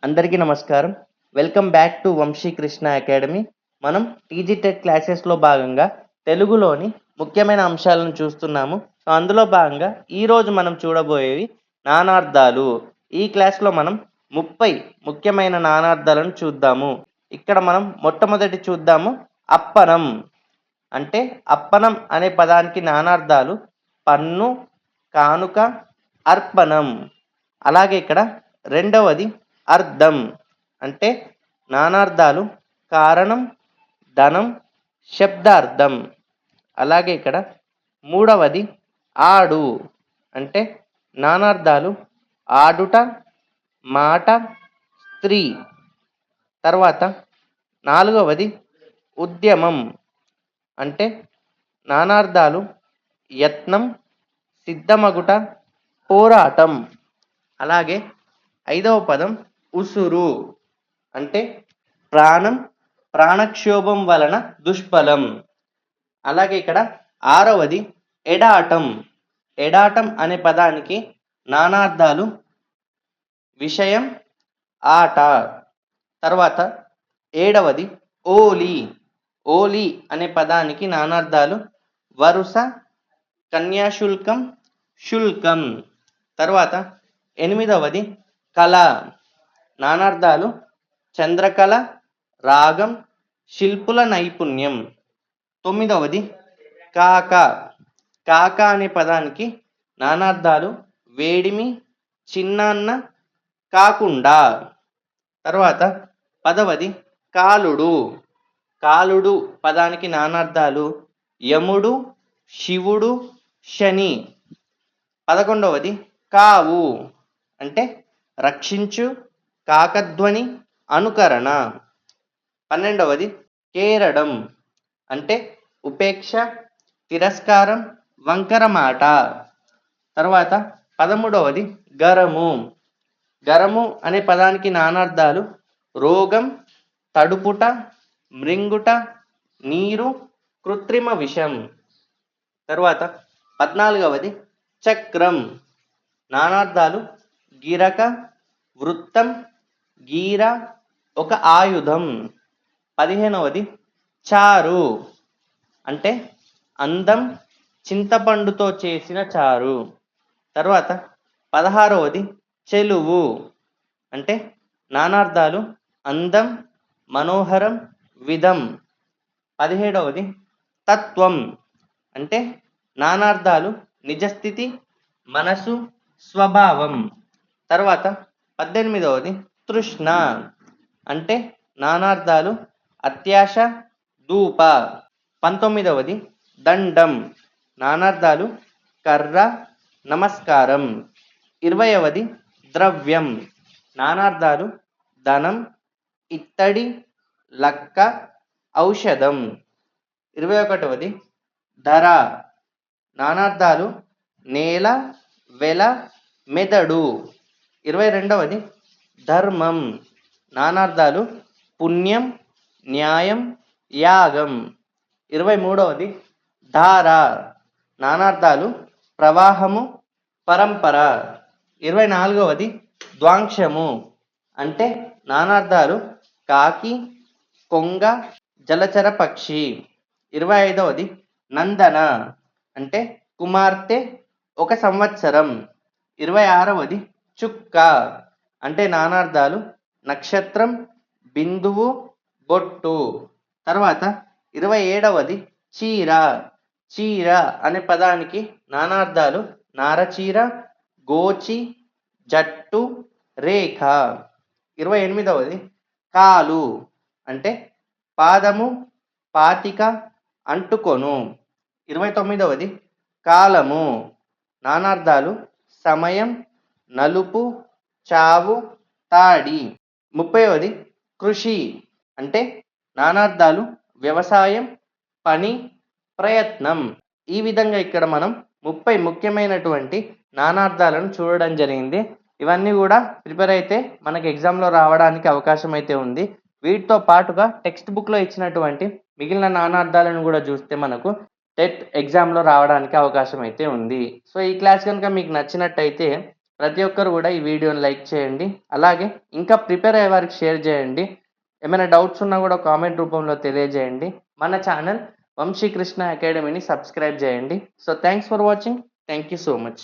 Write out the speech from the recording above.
అందరికీ నమస్కారం. Welcome back to Vamshi Krishna academy. మనం టీజీ టెట్ క్లాసెస్‌లో భాగంగా తెలుగులోని ముఖ్యమైన అంశాలను చూస్తున్నాము. సో, అందులో భాగంగా ఈరోజు మనం చూడబోయేవి నానార్థాలు. ఈ క్లాస్‌లో మనం 30 ముఖ్యమైన నానార్థాలను చూద్దాము. ఇక్కడ మనం మొట్టమొదటి చూద్దాము అప్పనం. అంటే అప్పనం అనే పదానికి నానార్థాలు పన్ను, కానుక, అర్పణం. అలాగే ఇక్కడ రెండవది అర్థం. అంటే నానార్థాలు కారణం, ధనం, శబ్దార్థం. అలాగే ఇక్కడ మూడవది ఆడు. అంటే నానార్థాలు ఆడుట, మాట, స్త్రీ. తర్వాత నాలుగవది ఉద్యమం. అంటే నానార్థాలు యత్నం, సిద్ధమగుట, పోరాటం. అలాగే ఐదవ పదం ఉసురు. అంటే ప్రాణం, ప్రాణక్షోభం వలన దుష్ఫలం. అలాగే ఇక్కడ ఆరవది ఎడాటం. ఎడాటం అనే పదానికి నానార్థాలు విషయం, ఆట. తర్వాత ఏడవది ఓలి. ఓలి అనే పదానికి నానార్థాలు వరుస, కన్యాశుల్కం, శుల్కం. తర్వాత ఎనిమిదవది కళ. నానార్థాలు చంద్రకళ, రాగం, శిల్పుల నైపుణ్యం. తొమ్మిదవది కాక. కాక అనే పదానికి నానార్థాలు వేడిమి, చిన్నాన్న, కాకుండా. తర్వాత పదవది కాలుడు. కాలుడు పదానికి నానార్థాలు యముడు, శివుడు, శని. పదకొండవది కావు. అంటే రక్షించు, కాకధ్వని, అనుకరణ. పన్నెండవది కేరడం. అంటే ఉపేక్ష, తిరస్కారం, వంకర మాట. తర్వాత 13వది గరము. గరము అనే పదానికి నానార్థాలు రోగం, తడుపుట, మృంగుట, నీరు, కృత్రిమ విషం. తర్వాత 14వది చక్రం. నానార్థాలు గిరక, వృత్తం, గీర, ఒక ఆయుధం. 15వది చారు. అంటే అందం, చింతపండుతో చేసిన చారు. తర్వాత 16వది చెలువు. అంటే నానార్థాలు అందం, మనోహరం, విధం. 17వది తత్వం. అంటే నానార్థాలు నిజస్థితి, మనసు, స్వభావం. తర్వాత 18వది తృష్ణ. అంటే నానార్థాలు అత్యాశ, ధూప. 19వది దండం. నానార్థాలు కర్ర, నమస్కారం. 20వది ద్రవ్యం. నానార్థాలు ధనం, ఇత్తడి, లక్క, ఔషధం. 21వది ధర. నానార్థాలు నేల, వెల, మెదడు. 22వది ధర్మం. నానార్థాలు పుణ్యం, న్యాయం, యాగం. 23వది ధార. నానార్థాలు ప్రవాహము, పరంపర. 24వది ద్వాంశము. అంటే నానార్థాలు కాకి, కొంగ, జలచర పక్షి. 25వది నందన. అంటే కుమార్తె, ఒక సంవత్సరం. 26వది చుక్క. అంటే నానార్థాలు నక్షత్రం, బిందువు, బొట్టు. తర్వాత 27వది చీర. చీర అనే పదానికి నానార్థాలు నారచీర, గోచి, జట్టు, రేఖ. 28వది కాలు. అంటే పాదము, పాతిక, అంటుకొను. 29వది కాలము. నానార్థాలు సమయం, నలుపు, చావు, తాడి. 30వది కృషి. అంటే నానార్థాలు వ్యవసాయం, పని, ప్రయత్నం. ఈ విధంగా ఇక్కడ మనం 30 ముఖ్యమైనటువంటి నానార్థాలను చూడడం జరిగింది. ఇవన్నీ కూడా ప్రిపేర్ అయితే మనకి ఎగ్జామ్లో రావడానికి అవకాశం అయితే ఉంది. వీటితో పాటుగా టెక్స్ట్ బుక్లో ఇచ్చినటువంటి మిగిలిన నానార్థాలను కూడా చూస్తే మనకు టెట్ ఎగ్జామ్లో రావడానికి అవకాశం అయితే ఉంది. సో ఈ క్లాస్ కనుక మీకు నచ్చినట్టయితే ప్రతి ఒక్కరు కూడా ఈ వీడియోని లైక్ చేయండి. అలాగే ఇంకా ప్రిపేర్ అయ్యే వారికి షేర్ చేయండి. ఏమైనా డౌట్స్ ఉన్నా కూడా కామెంట్ రూపంలో తెలియజేయండి. మన ఛానల్ వంశీకృష్ణ అకాడమీని సబ్స్క్రైబ్ చేయండి. So thanks for watching. Thank you so much.